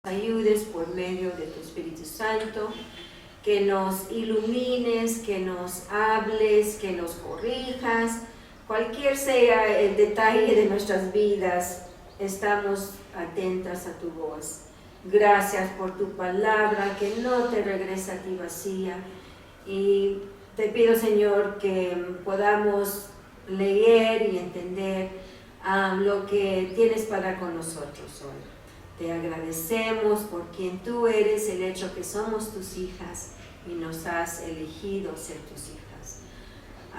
ayudes por medio de tu Espíritu Santo, que nos ilumines, que nos hables, que nos corrijas, cualquier sea el detalle de nuestras vidas, estamos atentas a tu voz. Gracias por tu palabra, que no te regresa a ti vacía, y te pido, Señor, que podamos leer y entender lo que tienes para con nosotros hoy. Te agradecemos por quien tú eres, el hecho que somos tus hijas y nos has elegido ser tus hijas.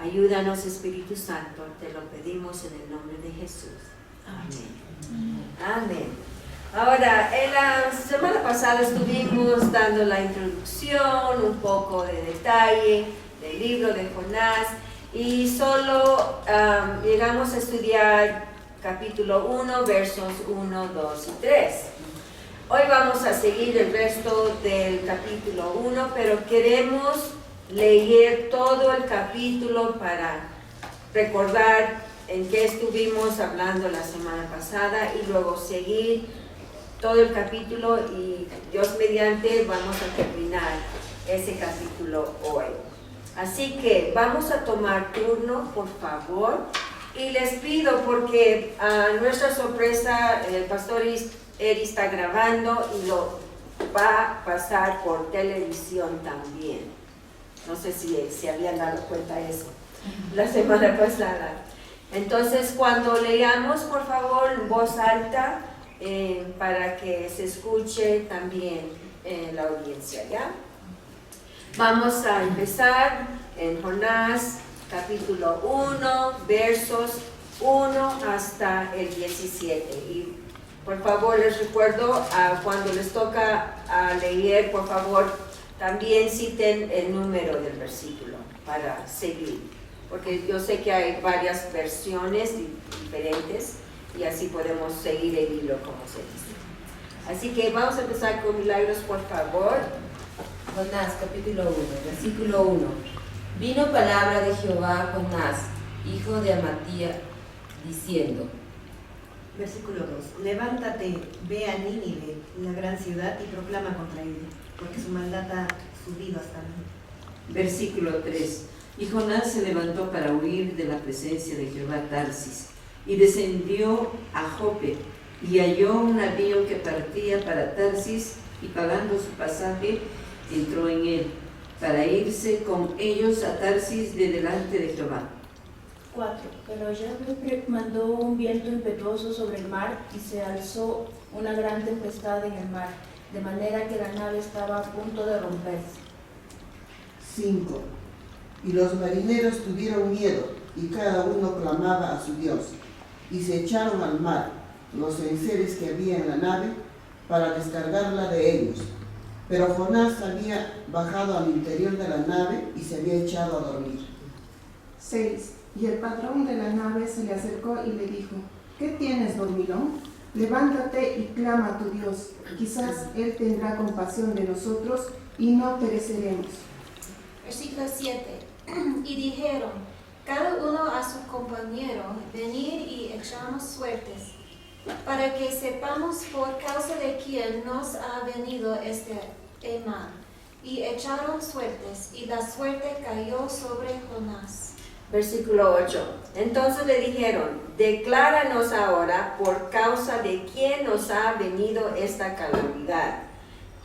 Ayúdanos, Espíritu Santo, te lo pedimos en el nombre de Jesús. Amén. Amén. Ahora, en la semana pasada estuvimos dando la introducción, un poco de detalle del libro de Jonás, y solo llegamos a estudiar capítulo 1, versos 1, 2 y 3. Hoy vamos a seguir el resto del capítulo 1, pero queremos leer todo el capítulo para recordar en qué estuvimos hablando la semana pasada y luego seguir todo el capítulo, y Dios mediante vamos a terminar ese capítulo hoy. Así que vamos a tomar turno, por favor, y les pido, porque a nuestra sorpresa el pastor Eri está grabando y lo va a pasar por televisión también. No sé si se habían dado cuenta de eso la semana pasada. Entonces, cuando leamos, por favor, en voz alta, para que se escuche también en la audiencia, ¿ya? Vamos a empezar en Jonás, capítulo 1, versos 1 hasta el 17. Y por favor les recuerdo, cuando les toca leer, por favor, también citen el número del versículo para seguir, porque yo sé que hay varias versiones diferentes y así podemos seguir el hilo, como se dice. Así que vamos a empezar con Milagros, por favor. Jonás, capítulo 1, versículo 1. Vino palabra de Jehová a Jonás, hijo de Amittai, diciendo. Versículo 2. Levántate, ve a Nínive, la gran ciudad, y proclama contra ella, porque su maldad ha subido hasta mí. Versículo 3. Y Jonás se levantó para huir de la presencia de Jehová a Tarsis, y descendió a Jope, y halló un navío que partía para Tarsis, y pagando su pasaje, entró en él, para irse con ellos a Tarsis de delante de Jehová. 4. Pero Yahvé mandó un viento impetuoso sobre el mar, y se alzó una gran tempestad en el mar, de manera que la nave estaba a punto de romperse. 5. Y los marineros tuvieron miedo, y cada uno clamaba a su Dios, y se echaron al mar los enseres que había en la nave, para descargarla de ellos. Pero Jonás había bajado al interior de la nave y se había echado a dormir. 6. Y el patrón de la nave se le acercó y le dijo: ¿Qué tienes, dormilón? Levántate y clama a tu Dios. Quizás Él tendrá compasión de nosotros y no pereceremos. Versículo 7. Y dijeron, cada uno a su compañero, venid y echamos suertes, para que sepamos por causa de quién nos ha venido este mal. Y echaron suertes, y la suerte cayó sobre Jonás. Versículo 8. Entonces le dijeron, decláranos ahora por causa de quién nos ha venido esta calamidad.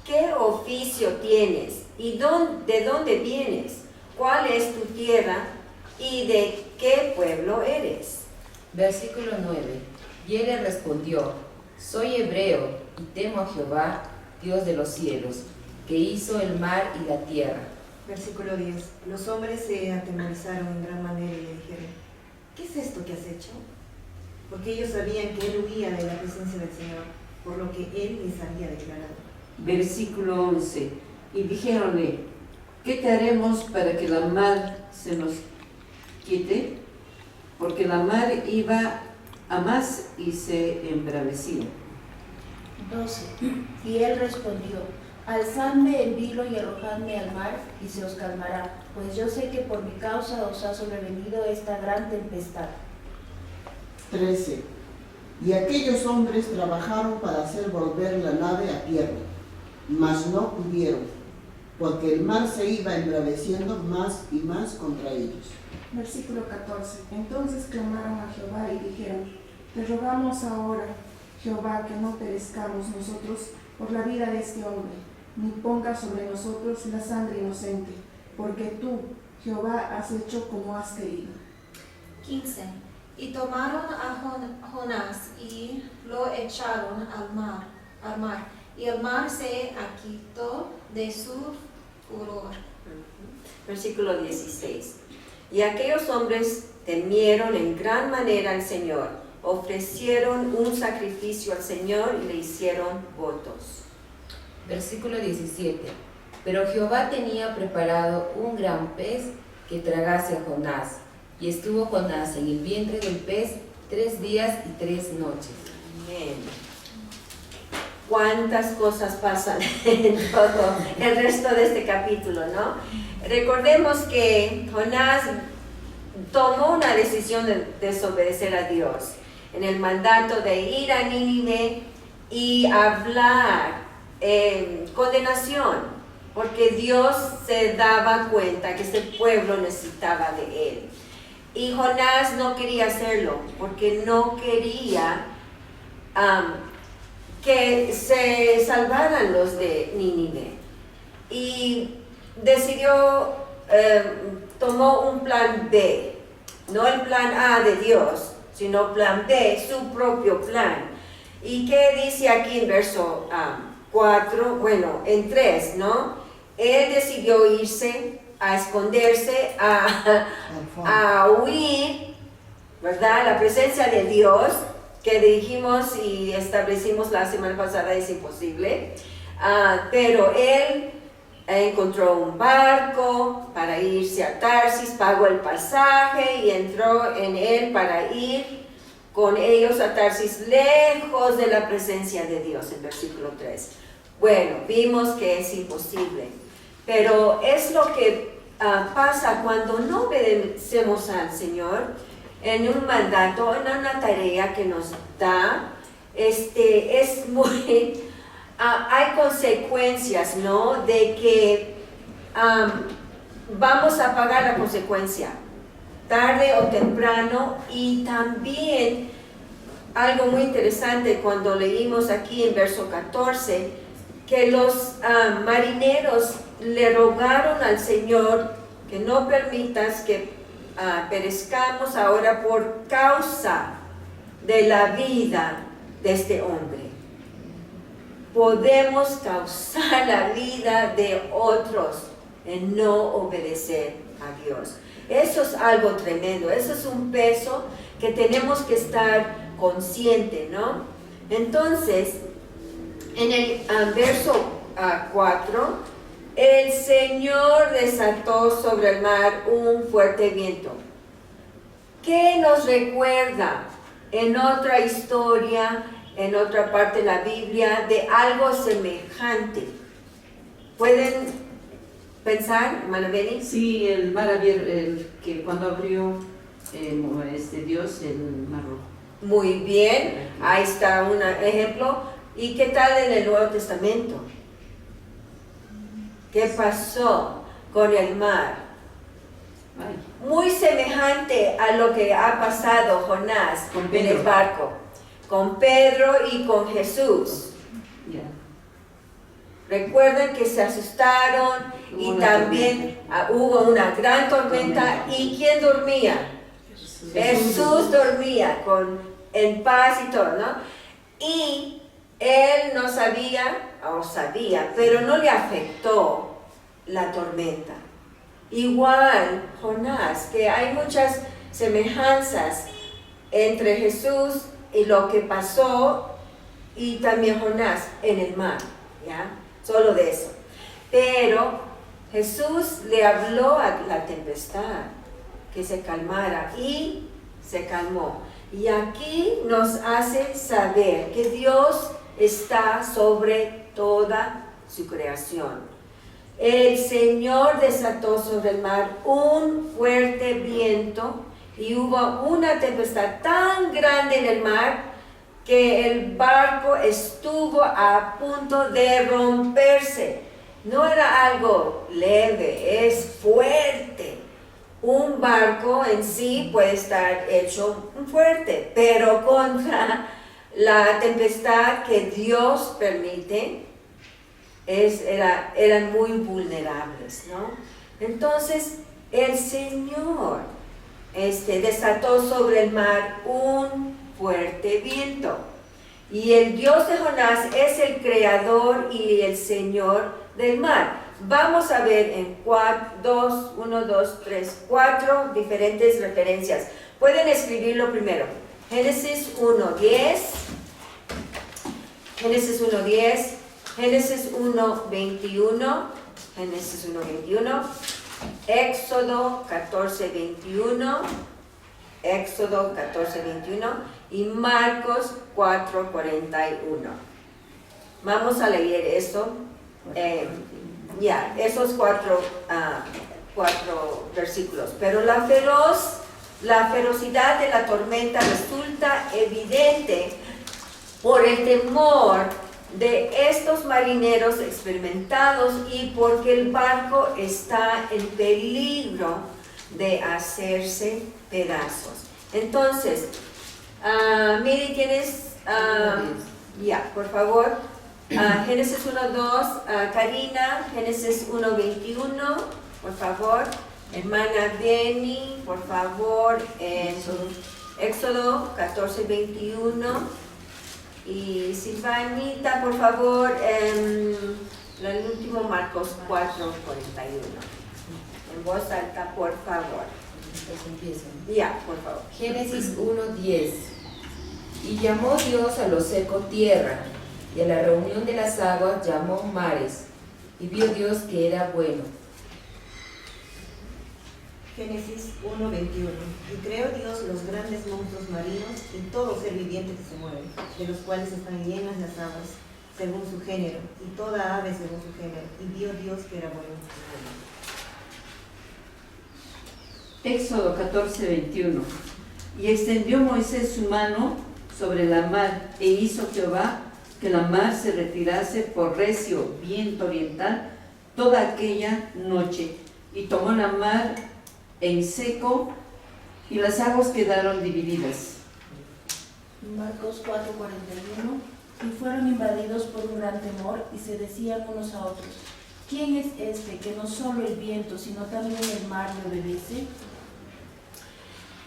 ¿Qué oficio tienes? ¿Y de dónde vienes? ¿Cuál es tu tierra? ¿Y de qué pueblo eres? Versículo 9. Y él le respondió: soy hebreo, y temo a Jehová, Dios de los cielos, que hizo el mar y la tierra. Versículo 10. Los hombres se atemorizaron en gran manera y le dijeron: ¿qué es esto que has hecho? Porque ellos sabían que él huía de la presencia del Señor, por lo que él les había declarado. Versículo 11. Y dijéronle: ¿qué te haremos para que la mar se nos quite? Porque la mar iba a más y se embravecía. 12. Y él respondió: alzadme el vilo y arrojadme al mar, y se os calmará, pues yo sé que por mi causa os ha sobrevenido esta gran tempestad. 13. Y aquellos hombres trabajaron para hacer volver la nave a tierra, mas no pudieron, porque el mar se iba embraveciendo más y más contra ellos. Versículo 14. Entonces clamaron a Jehová y dijeron: Te rogamos ahora, Jehová, que no perezcamos nosotros por la vida de este hombre, ni ponga sobre nosotros la sangre inocente, porque tú, Jehová, has hecho como has querido. 15. Y tomaron a Jonás y lo echaron al mar, y el mar se aquitó de su furor. Versículo 16. Y aquellos hombres temieron en gran manera al Señor, ofrecieron un sacrificio al Señor y le hicieron votos. Versículo 17. Pero Jehová tenía preparado un gran pez que tragase a Jonás, y estuvo Jonás en el vientre del pez 3 días y 3 noches. Amén. Cuántas cosas pasan en todo el resto de este capítulo, ¿no? Recordemos que Jonás tomó una decisión de desobedecer a Dios en el mandato de ir a Nínive y hablar condenación, porque Dios se daba cuenta que ese pueblo necesitaba de él. Y Jonás no quería hacerlo, porque no quería que se salvaran los de Nínive. Y decidió, tomó un plan B, no el plan A de Dios, sino plan B, su propio plan. ¿Y qué dice aquí en verso 4? Bueno, en 3, ¿no? Él decidió irse, a esconderse, a huir, ¿verdad? La presencia de Dios, que dijimos y establecimos la semana pasada, es imposible. Pero él encontró un barco para irse a Tarsis, pagó el pasaje y entró en él para ir con ellos a Tarsis, lejos de la presencia de Dios, en versículo 3. Bueno, vimos que es imposible, pero es lo que pasa cuando no obedecemos al Señor en un mandato, en una tarea que nos da. Es muy... hay consecuencias, ¿no? De que vamos a pagar la consecuencia, tarde o temprano. Y también algo muy interesante cuando leímos aquí en verso 14, que los marineros le rogaron al Señor que no permitas que perezcamos ahora por causa de la vida de este hombre. Podemos causar la vida de otros en no obedecer a Dios. Eso es algo tremendo, eso es un peso que tenemos que estar conscientes, ¿no? Entonces, en el verso 4, el Señor desató sobre el mar un fuerte viento. ¿Qué nos recuerda en otra historia, en otra parte de la Biblia, de algo semejante? ¿Pueden pensar, hermana Beni? Sí, el mar abierto, que cuando abrió Dios el mar rojo. Muy bien, ahí está un ejemplo. ¿Y qué tal en el Nuevo Testamento? ¿Qué pasó con el mar? Ay. Muy semejante a lo que ha pasado Jonás en el barco, con Pedro y con Jesús. Yeah. Recuerden que se asustaron y también hubo una gran tormenta. ¿Y quién dormía? Jesús dormía en paz y todo, ¿no? Y él no sabía, o sabía, pero no le afectó la tormenta. Igual Jonás, que hay muchas semejanzas entre Jesús y lo que pasó, y también Jonás en el mar, ¿ya? Solo de eso. Pero Jesús le habló a la tempestad que se calmara y se calmó. Y aquí nos hace saber que Dios está sobre toda su creación. El Señor desató sobre el mar un fuerte viento y hubo una tempestad tan grande en el mar que el barco estuvo a punto de romperse. No era algo leve, es fuerte. Un barco en sí puede estar hecho fuerte, pero contra la tempestad que Dios permite, eran muy vulnerables, ¿no? Entonces, el Señor desató sobre el mar un fuerte viento. Y el Dios de Jonás es el creador y el Señor del mar. Vamos a ver en 4 diferentes referencias. Pueden escribirlo primero. Génesis 1:10, Génesis 1:10, Génesis 1:21, Génesis 1:21, Éxodo 14:21, Éxodo 14:21 y Marcos 4:41. Vamos a leer eso. Esos cuatro versículos. Pero la ferocidad de la tormenta resulta evidente por el temor de estos marineros experimentados y porque el barco está en peligro de hacerse pedazos. Entonces, Miri, ¿tienes? Por favor. Génesis 1:2, Karina, Génesis 1:21, por favor. Hermana Beni, por favor, en Éxodo 14:21. Y Silvanita, por favor, el último Marcos 4:41. En voz alta, por favor. Entonces empiezo. Por favor. Génesis 1:10. Y llamó Dios a lo seco tierra, y a la reunión de las aguas llamó mares, y vio Dios que era bueno. Génesis 1:21. Y creó Dios los grandes monstruos marinos y todo ser viviente que se mueve, de los cuales están llenas las aguas, según su género, y toda ave según su género, y vio Dios que era bueno. Éxodo 14:21. Y extendió Moisés su mano sobre la mar, e hizo Jehová que la mar se retirase por recio viento oriental toda aquella noche, y tomó la mar en seco, y las aguas quedaron divididas. Marcos 4:41. Y fueron invadidos por un gran temor, y se decían unos a otros: ¿quién es este que no solo el viento, sino también el mar le obedece?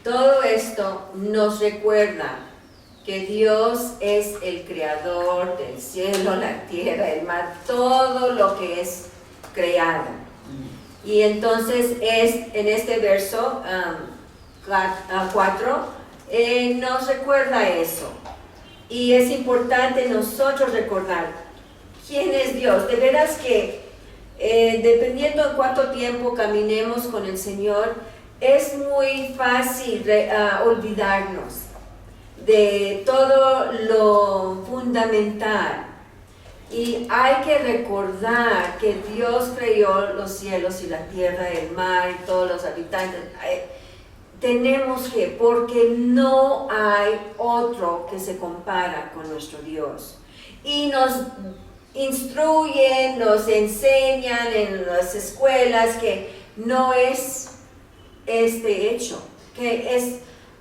Todo esto nos recuerda que Dios es el creador del cielo, la tierra, el mar, todo lo que es creado. Y entonces en este verso 4 nos recuerda eso. Y es importante nosotros recordar quién es Dios. De veras que dependiendo de cuánto tiempo caminemos con el Señor, es muy fácil olvidarnos de todo lo fundamental. Y hay que recordar que Dios creó los cielos y la tierra, el mar y todos los habitantes. Tenemos que, porque no hay otro que se compara con nuestro Dios. Y nos instruyen, nos enseñan en las escuelas que no es este hecho, que es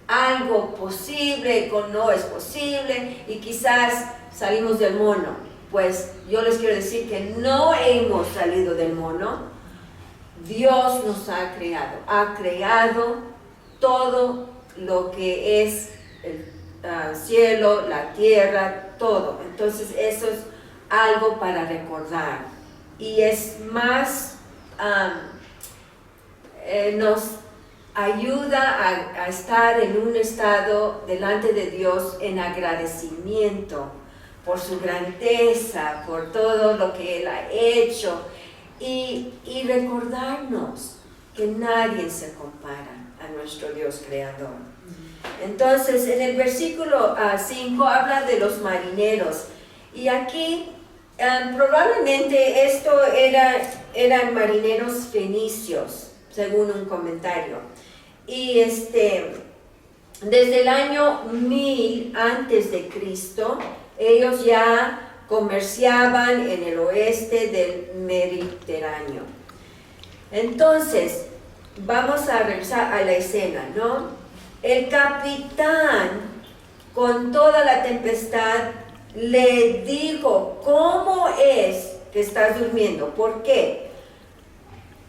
algo posible, o no es posible, y quizás salimos del mono. Pues yo les quiero decir que no hemos salido del mono. Dios nos ha creado todo lo que es el cielo, la tierra, todo. Entonces eso es algo para recordar. Y es más, nos ayuda a estar en un estado delante de Dios en agradecimiento por su grandeza, por todo lo que Él ha hecho, y recordarnos que nadie se compara a nuestro Dios creador. Entonces, en el versículo 5 habla de los marineros, y aquí probablemente eran marineros fenicios, según un comentario. Y desde el año 1000 antes de Cristo, ellos ya comerciaban en el oeste del Mediterráneo. Entonces, vamos a regresar a la escena, ¿no? El capitán, con toda la tempestad, le dijo, ¿cómo es que estás durmiendo? ¿Por qué?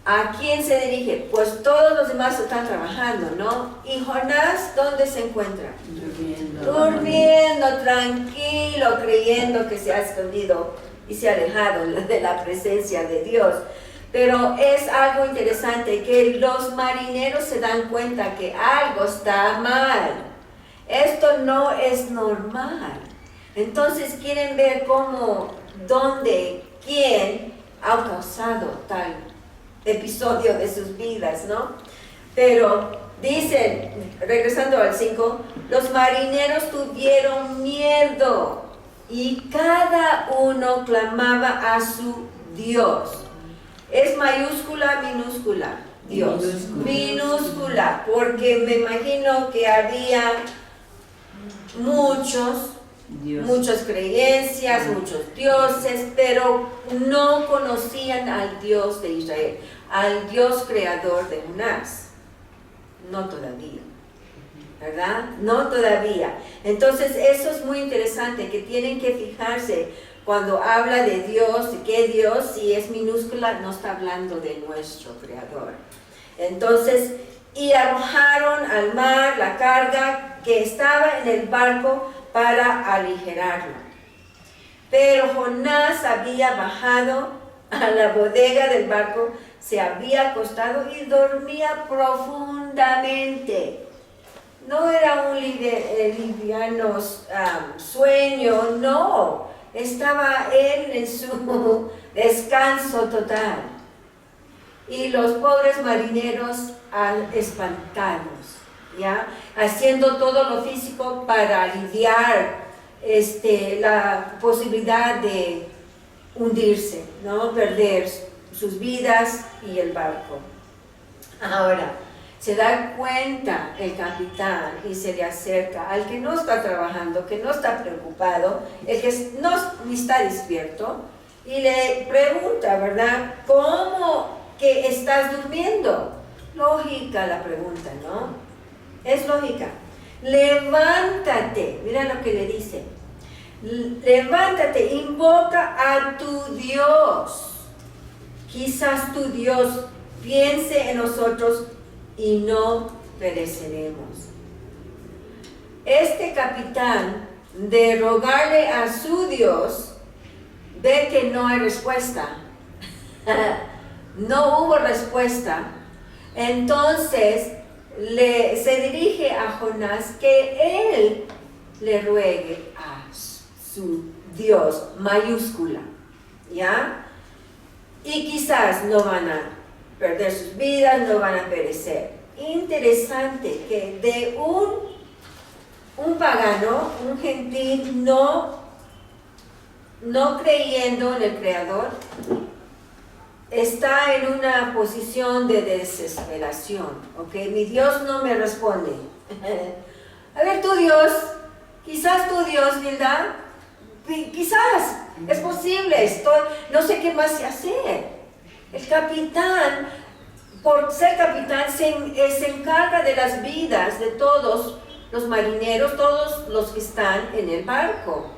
¿A quién se dirige? Pues todos los demás están trabajando, ¿no? Y Jonás, ¿dónde se encuentra? Durmiendo, tranquilo, creyendo que se ha escondido y se ha alejado de la presencia de Dios. Pero es algo interesante que los marineros se dan cuenta que algo está mal. Esto no es normal. Entonces quieren ver cómo, dónde, quién ha causado tal episodio de sus vidas, ¿no? Pero dicen, regresando al 5, los marineros tuvieron miedo y cada uno clamaba a su Dios. ¿Es mayúscula, minúscula? Dios. Minúscula, porque me imagino que había muchas creencias, muchos dioses, pero no conocían al Dios de Israel, al Dios creador de Jonás. No todavía, ¿verdad? No todavía. Entonces eso es muy interesante, que tienen que fijarse cuando habla de Dios, ¿qué Dios? Si es minúscula, no está hablando de nuestro creador. Entonces, y arrojaron al mar la carga que estaba en el barco para aligerarla. Pero Jonás había bajado a la bodega del barco, se había acostado y dormía profundamente. No era un liviano sueño, no. Estaba él en su descanso total. Y los pobres marineros espantados, ¿ya? Haciendo todo lo físico para aliviar la posibilidad de hundirse, ¿no? Perder sus vidas y el barco. Ahora, se da cuenta el capitán y se le acerca al que no está trabajando, que no está preocupado, el que no está despierto, y le pregunta, ¿verdad? ¿Cómo que estás durmiendo? Lógica la pregunta, ¿no? Es lógica. Levántate, mira lo que le dice. Levántate, invoca a tu Dios. Quizás tu Dios piense en nosotros y no pereceremos. Este capitán, de rogarle a su Dios, ve que no hay respuesta. No hubo respuesta. Entonces se dirige a Jonás que él le ruegue a su Dios, mayúscula, ¿ya? Y quizás no van a perder sus vidas, no van a perecer. Interesante que de un pagano, un gentil no creyendo en el Creador, está en una posición de desesperación, ¿ok? Mi Dios no me responde. A ver, tu Dios, quizás tu Dios, ¿verdad? Quizás, es posible, no sé qué más hacer. El capitán, por ser capitán, se encarga de las vidas de todos los marineros, todos los que están en el barco.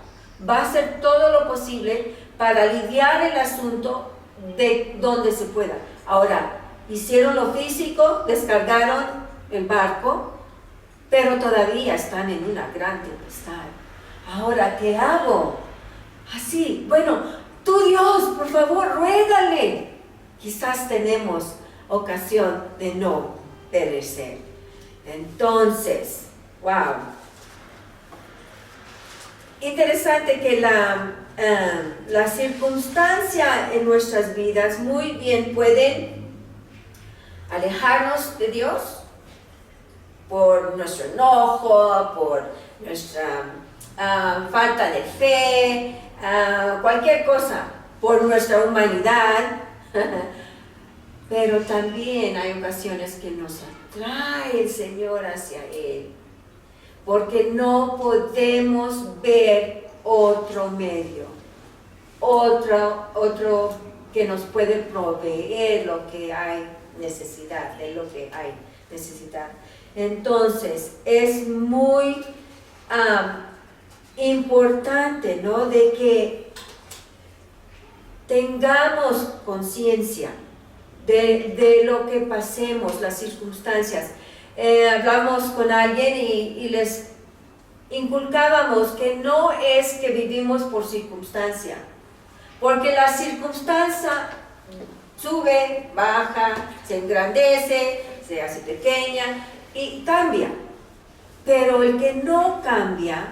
Va a hacer todo lo posible para aliviar el asunto de donde se pueda. Ahora, hicieron lo físico, descargaron el barco, pero todavía están en una gran tempestad. Ahora, ¿qué hago? Así, bueno, tu Dios, por favor, ruégale. Quizás tenemos ocasión de no perecer. Entonces, wow. Interesante que la circunstancia en nuestras vidas muy bien pueden alejarnos de Dios por nuestro enojo, por nuestra falta de fe, cualquier cosa, por nuestra humanidad. Pero también hay ocasiones que nos atrae el Señor hacia Él. porque no podemos ver otro medio, otro que nos puede proveer lo que hay necesidad, de lo que hay necesidad. Entonces, es muy importante, ¿no?, de que tengamos conciencia de lo que pasemos, las circunstancias. Hablamos con alguien y les inculcábamos que no es que vivimos por circunstancia, porque la circunstancia sube, baja, se engrandece, se hace pequeña y cambia. Pero el que no cambia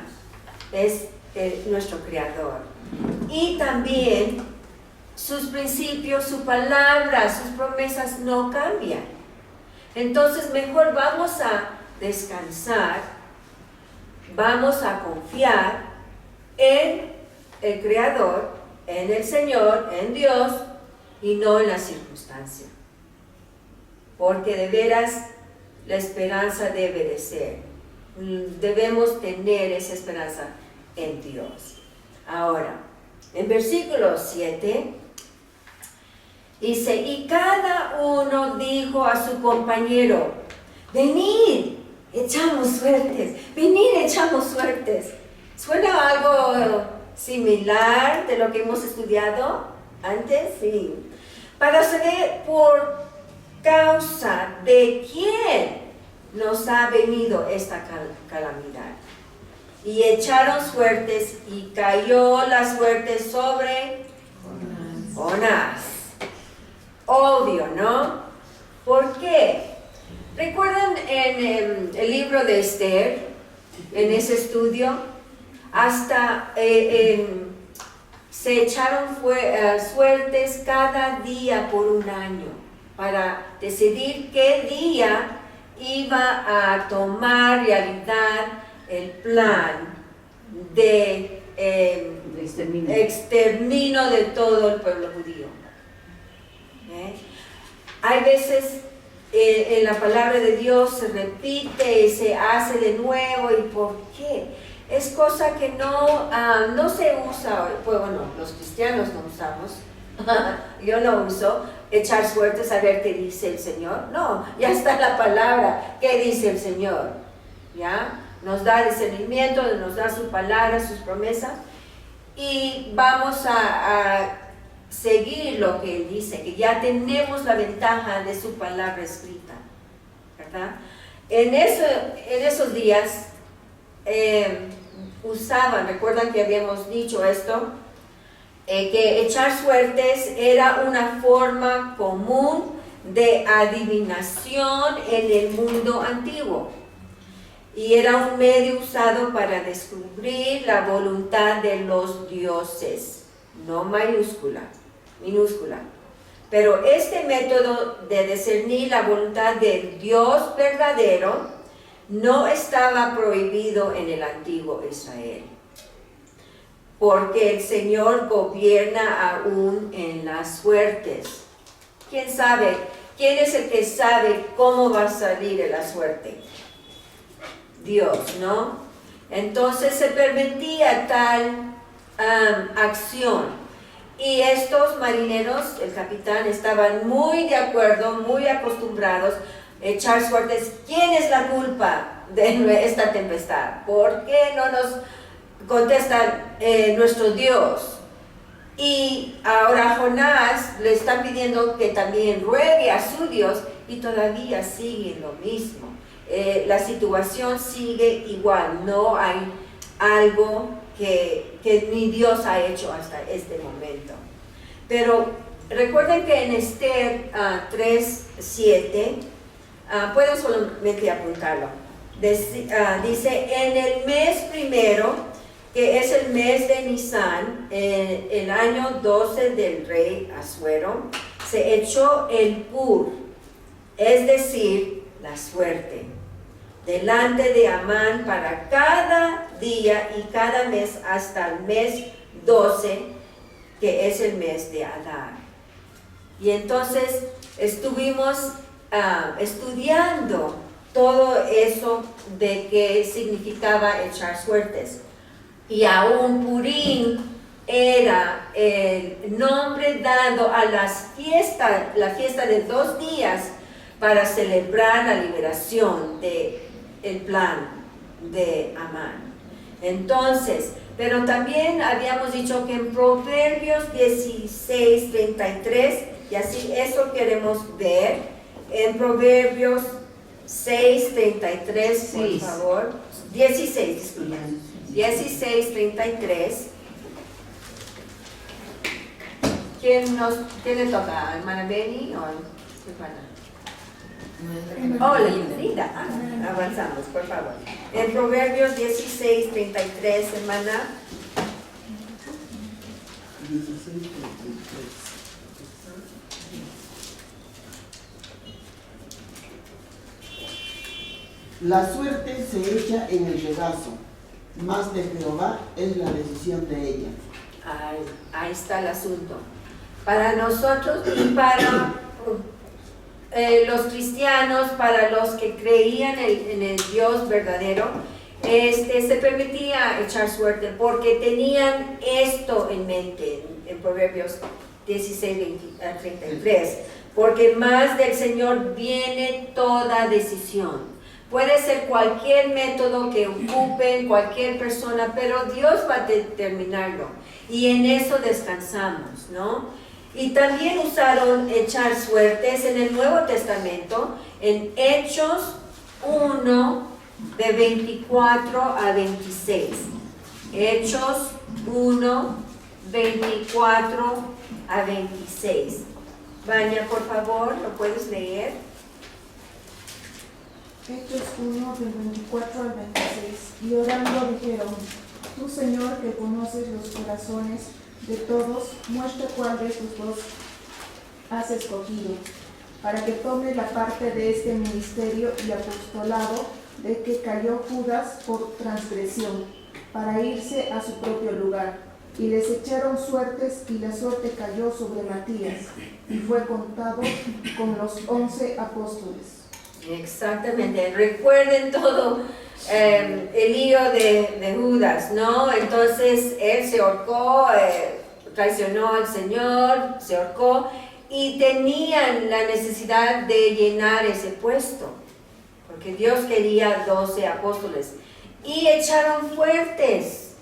es nuestro Creador. Y también sus principios, su palabra, sus promesas no cambian. Entonces mejor vamos a descansar, vamos a confiar en el Creador, en el Señor, en Dios y no en la circunstancia. Porque de veras la esperanza debe de ser. Debemos tener esa esperanza en Dios. Ahora, en versículo 7, dice, y cada uno dijo a su compañero, venid, echamos suertes, venid, echamos suertes. ¿Suena algo similar de lo que hemos estudiado antes? Sí. Para saber por causa de quién nos ha venido esta calamidad. Y echaron suertes y cayó la suerte sobre Jonás. Obvio, ¿no? ¿Por qué? ¿Recuerdan en el libro de Esther, en ese estudio, hasta se echaron suertes cada día por un año para decidir qué día iba a tomar realidad el plan de exterminio de todo el pueblo judío? Hay veces en la palabra de Dios se repite y se hace de nuevo. ¿Y por qué? Es cosa que no se usa. Bueno, los cristianos no usamos. Yo no uso echar suertes a ver qué dice el Señor. No, ya está la palabra. ¿Qué dice el Señor? ¿Ya? Nos da discernimiento, nos da su palabra, sus promesas. Y vamos a seguir lo que Él dice, que ya tenemos la ventaja de su palabra escrita, ¿verdad? En esos días usaban, recuerdan que habíamos dicho esto, que echar suertes era una forma común de adivinación en el mundo antiguo y era un medio usado para descubrir la voluntad de los dioses, no minúscula. Pero este método de discernir la voluntad del Dios verdadero no estaba prohibido en el antiguo Israel, porque el Señor gobierna aún en las suertes. ¿Quién sabe? ¿Quién es el que sabe cómo va a salir de la suerte? Dios, ¿no? Entonces se permitía tal acción. Y estos marineros, el capitán, estaban muy de acuerdo, muy acostumbrados a echar suertes. ¿Quién es la culpa de esta tempestad? ¿Por qué no nos contesta nuestro Dios? Y ahora Jonás le está pidiendo que también ruegue a su Dios y todavía sigue lo mismo. La situación sigue igual, no hay algo que ni Dios ha hecho hasta este momento. Pero recuerden que en Esther 3:7, pueden solamente apuntarlo, dice, en el mes primero, que es el mes de Nisan, el año 12 del rey Asuero, se echó el pur, es decir, la suerte, delante de Amán para cada día y cada mes hasta el mes 12, que es el mes de Adar. Y entonces estuvimos estudiando todo eso de que significaba echar suertes. Y aún Purim era el nombre dado a la fiesta de 2 días para celebrar la liberación del plan de Amán. Entonces, pero también habíamos dicho que en Proverbios 16:33, y así eso queremos ver, en Proverbios 6:33, por favor, 16, disculpa, 16:33. ¿Quién le toca? ¿Hermana Beni o hermana? Hola, Linda. Avanzamos, por favor. En Proverbios 16:33, hermana. 16:33. La suerte se echa en el regazo, mas de Jehová es la decisión de ella. Ahí está el asunto. Para nosotros y para los cristianos, para los que creían en el Dios verdadero, se permitía echar suerte porque tenían esto en mente en Proverbios 16:33, porque más del Señor viene toda decisión. Puede ser cualquier método que ocupen cualquier persona, pero Dios va a determinarlo y en eso descansamos, ¿no? Y también usaron echar suertes en el Nuevo Testamento, en Hechos 1, de 24 a 26. Hechos 1, 24 a 26. Vania, por favor, ¿lo puedes leer? Hechos 1, del 24 al 26. Y orando dijeron: Tú, Señor, que conoces los corazones de todos, muestra cuál de tus dos has escogido, para que tome la parte de este ministerio y apostolado de que cayó Judas por transgresión, para irse a su propio lugar. Y les echaron suertes, y la suerte cayó sobre Matías, y fue contado con los 11 apóstoles. Exactamente, recuerden todo el lío de Judas, ¿no? Entonces él se ahorcó, traicionó al Señor, se ahorcó y tenían la necesidad de llenar ese puesto, porque Dios quería 12 apóstoles y echaron suertes,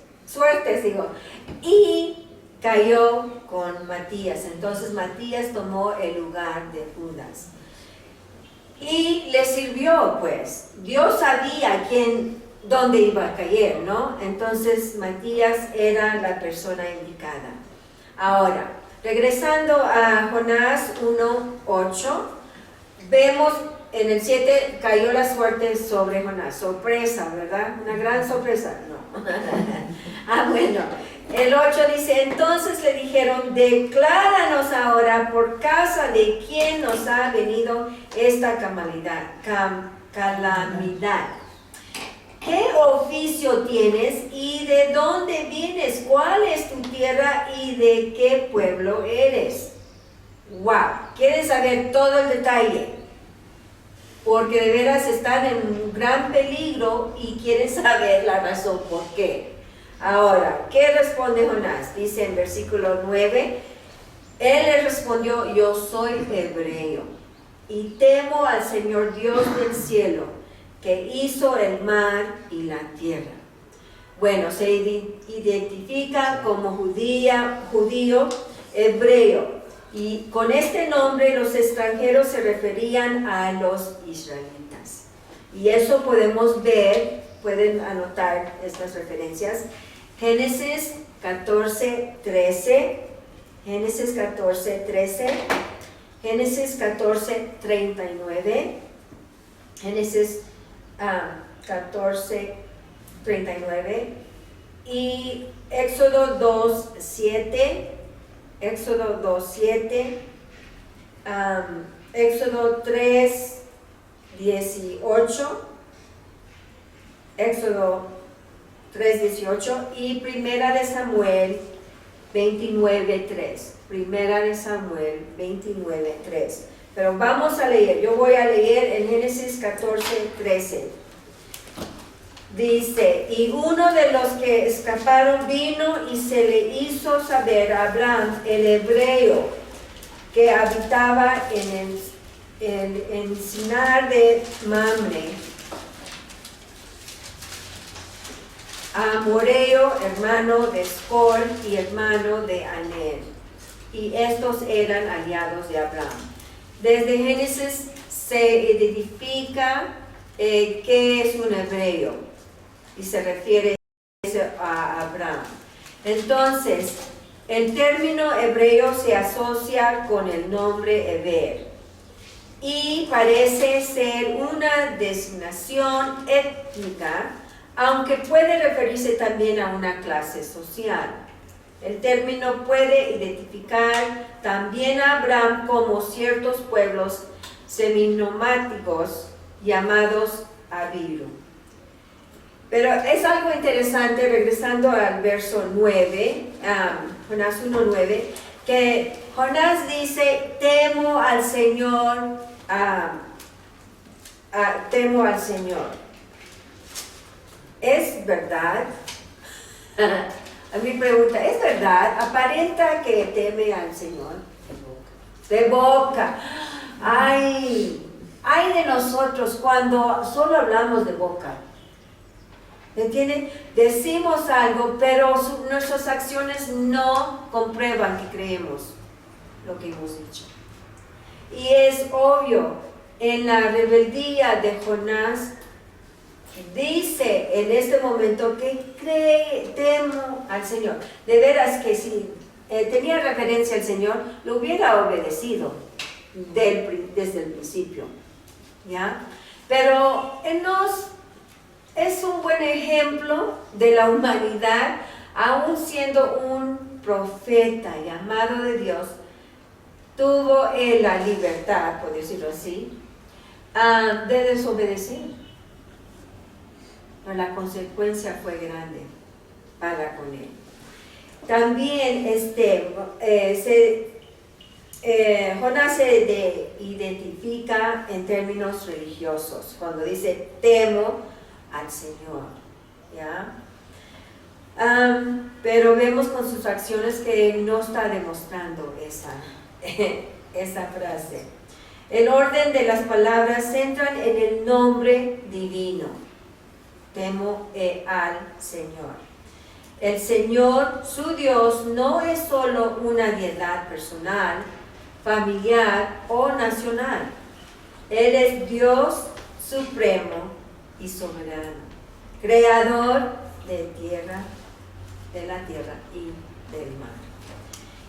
y cayó con Matías. Entonces Matías tomó el lugar de Judas. Y le sirvió, pues. Dios sabía dónde iba a caer, ¿no? Entonces Matías era la persona indicada. Ahora, regresando a Jonás 1:8, vemos en el 7 cayó la suerte sobre Jonás. Sorpresa, ¿verdad? Una gran sorpresa. No. Bueno. El 8 dice: entonces le dijeron: decláranos ahora por causa de quién nos ha venido esta calamidad. ¿Qué oficio tienes y de dónde vienes? ¿Cuál es tu tierra y de qué pueblo eres? ¡Wow! ¿Quieren saber todo el detalle? Porque de veras están en un gran peligro y quieren saber la razón por qué. Ahora, ¿qué responde Jonás? Dice en versículo 9, él le respondió: yo soy hebreo y temo al Señor Dios del cielo, que hizo el mar y la tierra. Bueno, se identifica como judío, hebreo, y con este nombre los extranjeros se referían a los israelitas. Y eso podemos ver, pueden anotar estas referencias. Génesis 14:13, Génesis 14:13, Génesis 14:39, Génesis 14:39 y Éxodo 2:7, Éxodo 2:7, Éxodo 3:18, Éxodo 3:18 y Primera de Samuel 29:3. Primera de Samuel 29:3. Pero vamos a leer, yo voy a leer en Génesis 14:13. Dice, y uno de los que escaparon vino y se le hizo saber a Abraham, el hebreo, que habitaba en el encinar de Mamre, amorreo, hermano de Escol y hermano de Aner. Y estos eran aliados de Abraham. Desde Génesis se identifica qué es un hebreo y se refiere a Abraham. Entonces, el término hebreo se asocia con el nombre Eber y parece ser una designación étnica, aunque puede referirse también a una clase social. El término puede identificar también a Abraham como ciertos pueblos seminomáticos llamados Abiru. Pero es algo interesante, regresando al verso 9, Jonás 1:9, que Jonás dice, temo al Señor, temo al Señor. ¿Es verdad? A mi pregunta, ¿es verdad? ¿Aparenta que teme al Señor? De boca. Ay de nosotros cuando solo hablamos de boca. ¿Me entienden? Decimos algo, pero nuestras acciones no comprueban que creemos lo que hemos dicho. Y es obvio, en la rebeldía de Jonás, dice en este momento que temo al Señor. De veras que si tenía referencia al Señor, lo hubiera obedecido desde el principio. ¿Ya? Pero Él es un buen ejemplo de la humanidad, aún siendo un profeta llamado de Dios, tuvo la libertad, por decirlo así, de desobedecer. Pero la consecuencia fue grande para con él. También Jonás se identifica en términos religiosos cuando dice temo al Señor, ¿ya? Pero vemos con sus acciones que él no está demostrando esa frase. El orden de las palabras centran en el nombre divino. Temo al Señor. El Señor, su Dios, no es solo una deidad personal, familiar o nacional. Él es Dios supremo y soberano, creador de la tierra y del mar.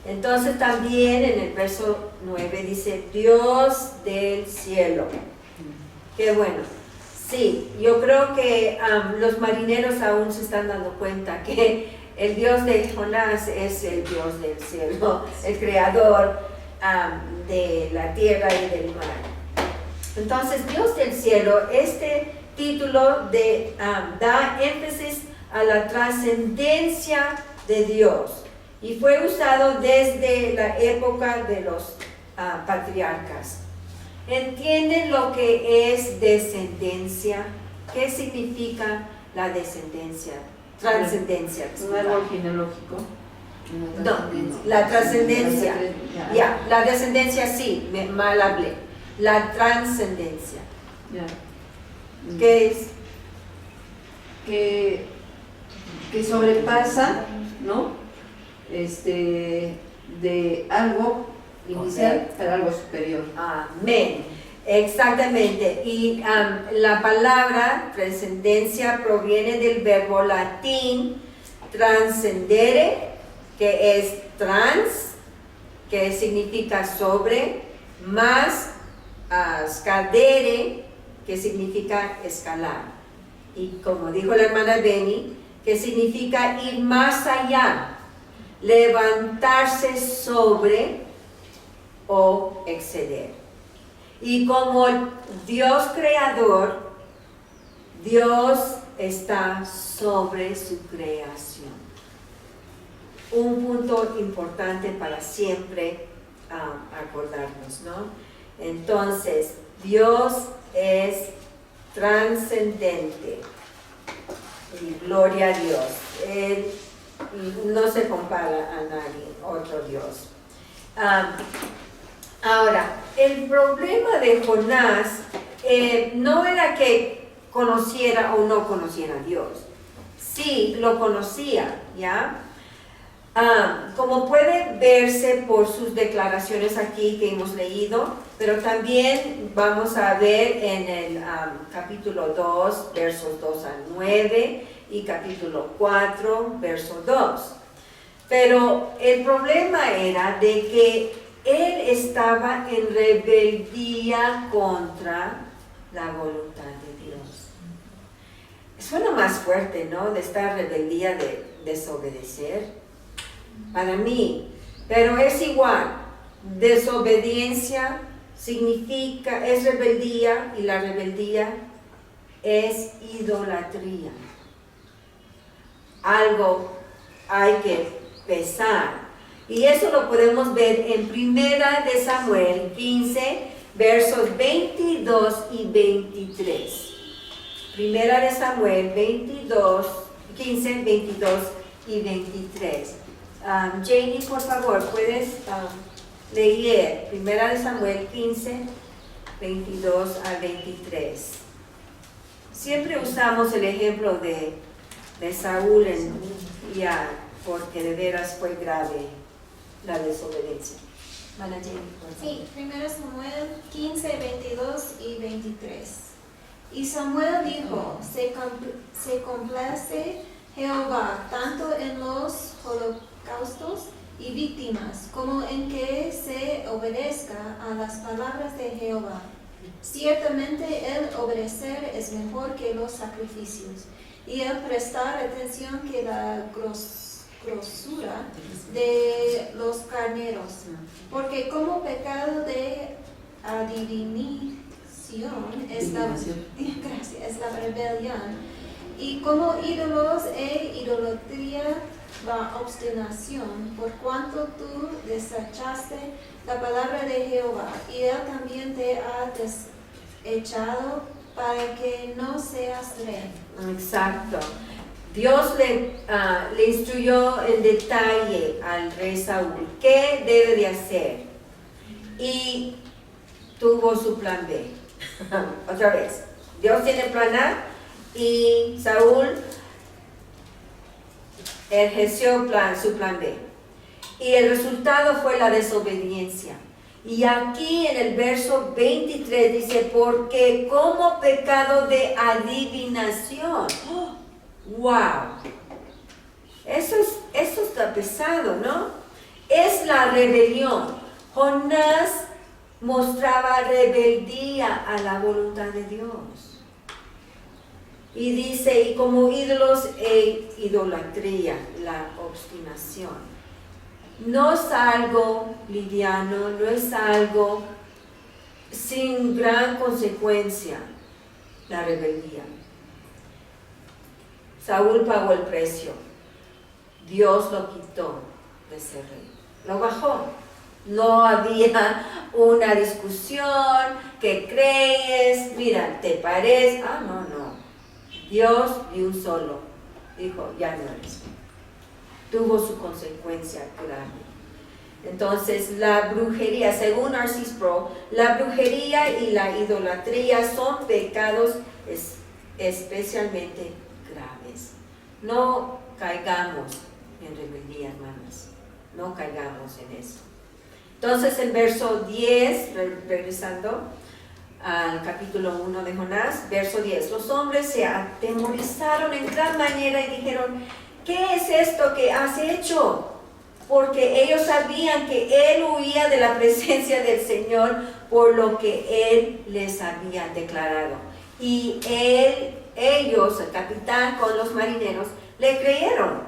Entonces también en el verso 9 dice Dios del cielo. Qué bueno. Sí, yo creo que los marineros aún se están dando cuenta que el Dios de Jonás es el Dios del cielo, el creador de la tierra y del mar. Entonces, Dios del cielo, este título da énfasis a la trascendencia de Dios y fue usado desde la época de los patriarcas. ¿Entienden lo que es descendencia? ¿Qué significa la descendencia? Trascendencia. Un árbol genealógico. No, la trascendencia. Ya, la descendencia sí, mal hablé. La trascendencia. Ya. ¿Qué es? Que sobrepasa, ¿no? De algo inicial para algo superior. Amén. Exactamente. Y la palabra trascendencia proviene del verbo latín transcendere, que es trans, que significa sobre, más scadere, que significa escalar. Y como dijo la hermana Beni, que significa ir más allá, levantarse sobre o exceder. Y como Dios creador, Dios está sobre su creación. Un punto importante para siempre acordarnos, ¿no? Entonces, Dios es trascendente. Y gloria a Dios. Él no se compara a nadie, otro Dios. Ahora, el problema de Jonás no era que conociera o no conociera a Dios. Sí, lo conocía, ¿ya? Como puede verse por sus declaraciones aquí que hemos leído, pero también vamos a ver en el capítulo 2, versos 2 al 9 y capítulo 4, verso 2. Pero el problema era de que él estaba en rebeldía contra la voluntad de Dios. Suena más fuerte, ¿no? De esta rebeldía de desobedecer. Para mí, pero es igual. Desobediencia significa, es rebeldía, y la rebeldía es idolatría. Algo hay que pesar. Y eso lo podemos ver en 1 de Samuel 15, versos 22 y 23. 1 de Samuel 15, 22 y 23. Janie, por favor, puedes leer 1 de Samuel 15, 22 al 23. Siempre usamos el ejemplo de Saúl porque de veras fue grave la desobediencia. Janie, por favor. Sí, 1 Samuel 15, 22 y 23. Y Samuel dijo, se complace Jehová tanto en los holocaustos y víctimas como en que se obedezca a las palabras de Jehová. Ciertamente el obedecer es mejor que los sacrificios, y el prestar atención que la grosura de los carneros, porque como pecado de adivinación es la rebelión, y como ídolos e idolatría la obstinación, por cuanto tú desechaste la palabra de Jehová, y él también te ha desechado para que no seas rey. Exacto. Dios le instruyó en detalle al rey Saúl qué debe de hacer, y tuvo su plan B. Otra vez, Dios tiene plan A y Saúl ejerció su plan B. Y el resultado fue la desobediencia. Y aquí en el verso 23 dice, porque como pecado de adivinación. ¡Oh! ¡Wow! Eso está pesado, ¿no? Es la rebelión. Jonás mostraba rebeldía a la voluntad de Dios. Y dice, y como ídolos e idolatría, la obstinación. No es algo liviano, no es algo sin gran consecuencia, la rebeldía. Saúl pagó el precio. Dios lo quitó de ser rey. Lo bajó. No había una discusión, ¿qué crees? Mira, ¿te parece? No. Dios de un solo dijo, ya no eres. Tuvo su consecuencia grande. Entonces, la brujería, según Narcis Pro, la brujería y la idolatría son pecados especialmente graves. No caigamos en rebeldía, hermanos. No caigamos en eso. Entonces, en verso 10, regresando al capítulo 1 de Jonás, verso 10, los hombres se atemorizaron en gran manera y dijeron, ¿qué es esto que has hecho? Porque ellos sabían que él huía de la presencia del Señor por lo que él les había declarado. Y ellos, el capitán con los marineros, le creyeron.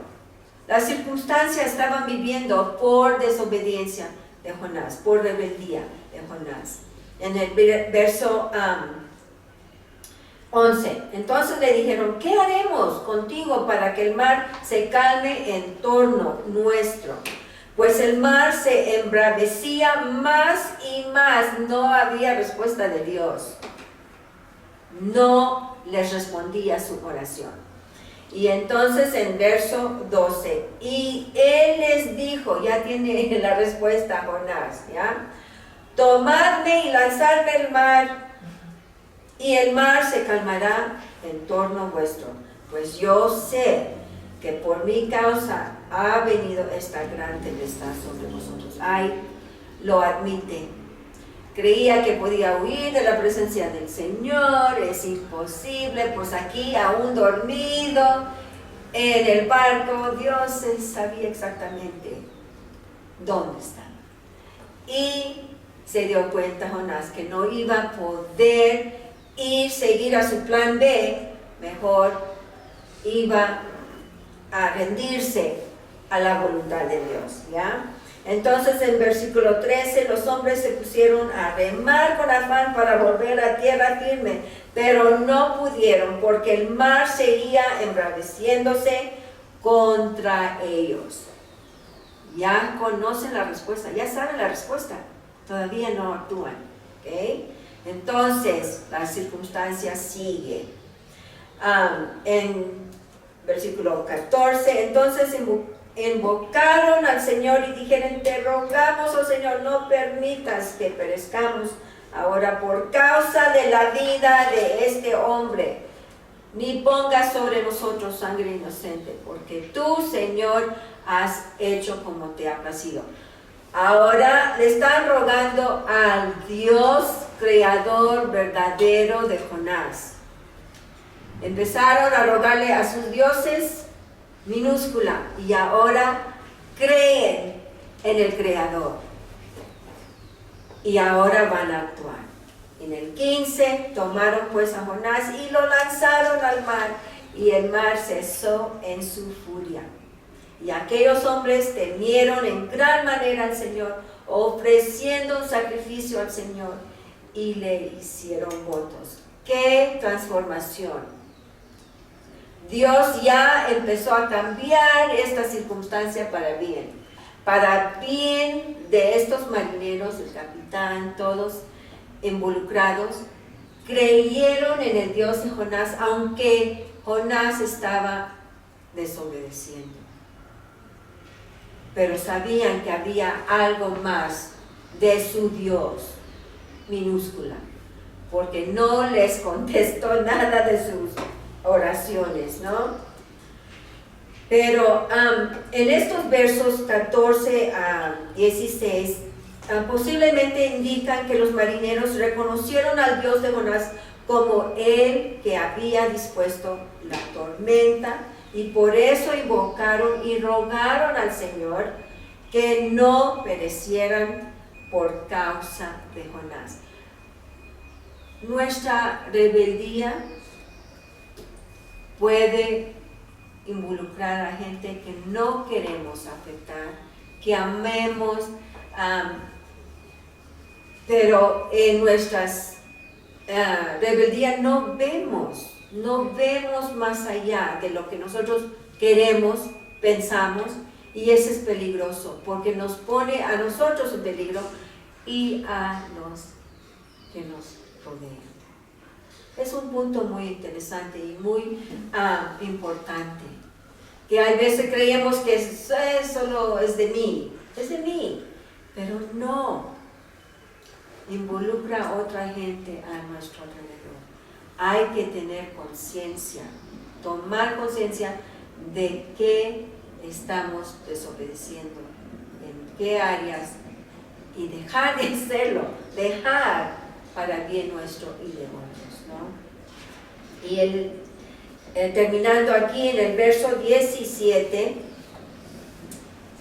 Las circunstancias estaban viviendo por desobediencia de Jonás, por rebeldía de Jonás. En el verso 11, entonces le dijeron, ¿qué haremos contigo para que el mar se calme en torno nuestro? pues el mar se embravecía más y más. No había respuesta de Dios. No les respondía su oración. Y entonces en verso 12, y él les dijo, ya tiene la respuesta Jonás, ¿ya? Tomadme y lanzadme al mar, y el mar se calmará en torno vuestro, pues yo sé que por mi causa ha venido esta gran tempestad sobre vosotros. Ay, lo admite. Creía que podía huir de la presencia del Señor, es imposible, pues aquí aún dormido en el barco, Dios sabía exactamente dónde estaba. Y se dio cuenta Jonás que no iba a poder seguir a su plan B, mejor iba a rendirse a la voluntad de Dios, ¿ya? Entonces en versículo 13, los hombres se pusieron a remar con afán para volver a tierra firme, pero no pudieron porque el mar seguía embraveciéndose contra ellos. Ya conocen la respuesta, ya saben la respuesta, todavía no actúan, ¿ok? Entonces la circunstancia sigue. En versículo 14, entonces invocaron al Señor y dijeron, te rogamos, oh Señor, no permitas que perezcamos ahora por causa de la vida de este hombre, ni pongas sobre nosotros sangre inocente, porque tú, Señor, has hecho como te ha placido. Ahora le están rogando al Dios creador verdadero de Jonás. Empezaron a rogarle a sus dioses minúscula y ahora creen en el Creador y ahora van a actuar. En el 15 tomaron pues a Jonás y lo lanzaron al mar, y el mar cesó en su furia. Y aquellos hombres temieron en gran manera al Señor, ofreciendo un sacrificio al Señor, y le hicieron votos. ¡Qué transformación! Dios ya empezó a cambiar esta circunstancia para bien de estos marineros, el capitán, todos involucrados, creyeron en el Dios de Jonás, aunque Jonás estaba desobedeciendo. Pero sabían que había algo más de su Dios, minúscula, porque no les contestó nada de sus oraciones, ¿no? Pero en estos versos 14 a 16 posiblemente indican que los marineros reconocieron al Dios de Jonás como el que había dispuesto la tormenta, y por eso invocaron y rogaron al Señor que no perecieran por causa de Jonás. Nuestra rebeldía puede involucrar a gente que no queremos afectar, que amemos, pero en nuestras rebeldías no vemos más allá de lo que nosotros queremos, pensamos, y eso es peligroso, porque nos pone a nosotros en peligro y a los que nos rodean. Es un punto muy interesante y muy importante, que a veces creemos que solo es de mí, pero no, involucra a otra gente a nuestro alrededor. Hay que tener conciencia, tomar conciencia de qué estamos desobedeciendo, en qué áreas, y dejar de hacerlo, dejar para bien nuestro y de otros, ¿no? Y terminando aquí en el verso 17,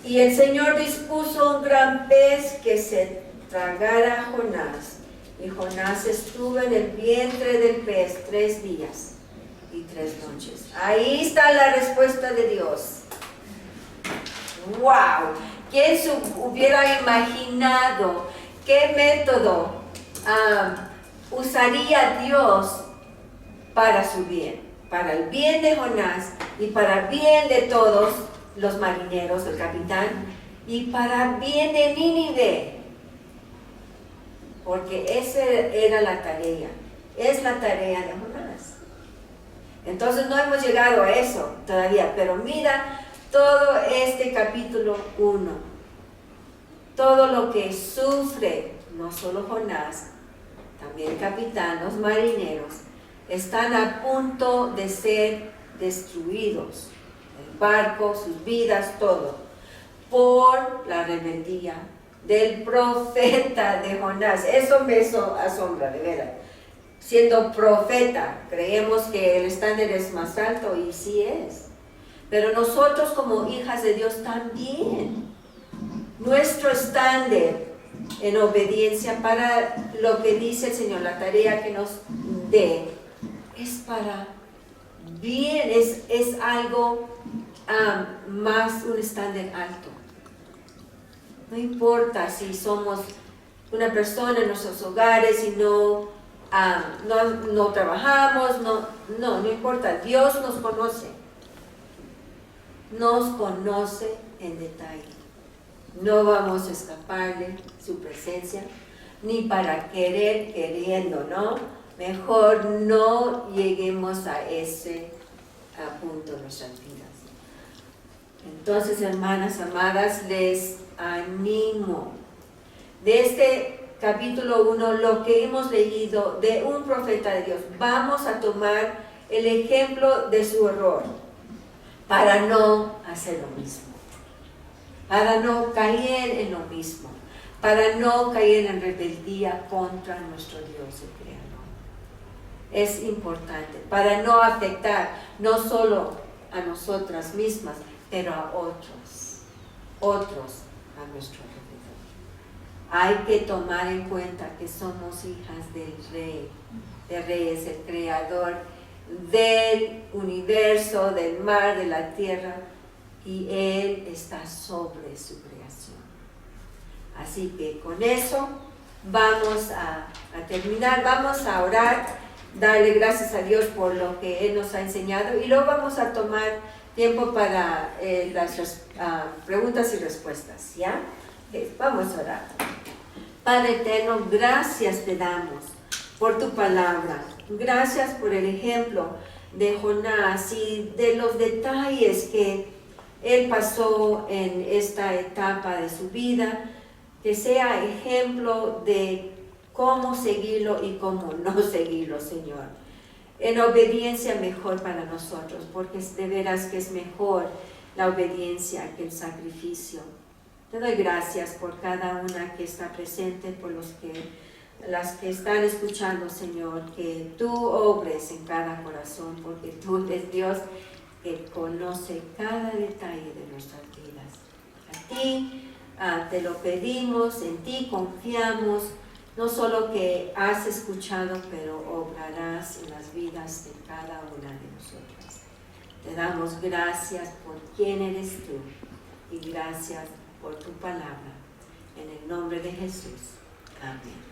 y el Señor dispuso un gran pez que se tragara a Jonás, y Jonás estuvo en el vientre del pez 3 días y 3 noches. Ahí está la respuesta de Dios. ¡Wow! ¿Quién se hubiera imaginado qué método usaría Dios para su bien? Para el bien de Jonás y para el bien de todos los marineros, el capitán y para bien de Nínive. Porque esa era la tarea, es la tarea de Jonás. Entonces no hemos llegado a eso todavía, pero mira todo este capítulo 1, todo lo que sufre, no solo Jonás, también el capitán, los marineros, están a punto de ser destruidos, el barco, sus vidas, todo, por la rebeldía del profeta de Jonás. Eso me asombra, de verdad. Siendo profeta, creemos que el estándar es más alto, y sí es. Pero nosotros como hijas de Dios también. Nuestro estándar en obediencia para lo que dice el Señor, la tarea que nos dé, es para bien, es algo más, un estándar alto. No importa si somos una persona en nuestros hogares y no trabajamos, no importa. Dios nos conoce en detalle. No vamos a escaparle su presencia, ni para queriendo, ¿no? Mejor no lleguemos a ese punto en nuestras vidas. Entonces, hermanas amadas, les animo. De este capítulo 1, lo que hemos leído de un profeta de Dios, vamos a tomar el ejemplo de su error para no hacer lo mismo, para no caer en lo mismo, para no caer en rebeldía contra nuestro Dios el Creador. Es importante, para no afectar no solo a nosotras mismas, pero a otros a nuestro alrededor. Hay que tomar en cuenta que somos hijas del Rey, de Reyes, el Creador del universo, del mar, de la tierra, y Él está sobre su creación. Así que con eso vamos a terminar, vamos a orar, darle gracias a Dios por lo que Él nos ha enseñado, y luego vamos a tomar tiempo para las preguntas y respuestas, ¿ya? Vamos a orar. Padre eterno, gracias te damos por tu palabra. Gracias por el ejemplo de Jonás y de los detalles que él pasó en esta etapa de su vida, que sea ejemplo de cómo seguirlo y cómo no seguirlo, Señor. En obediencia mejor para nosotros, porque de veras que es mejor la obediencia que el sacrificio. Te doy gracias por cada una que está presente, por las que están escuchando, Señor, que tú obres en cada corazón, porque tú eres Dios que conoce cada detalle de nuestras vidas. A ti te lo pedimos, en ti confiamos, no solo que has escuchado, pero obrarás en las vidas de cada una de nosotras. Te damos gracias por quién eres tú y gracias por tu palabra. En el nombre de Jesús. Amén.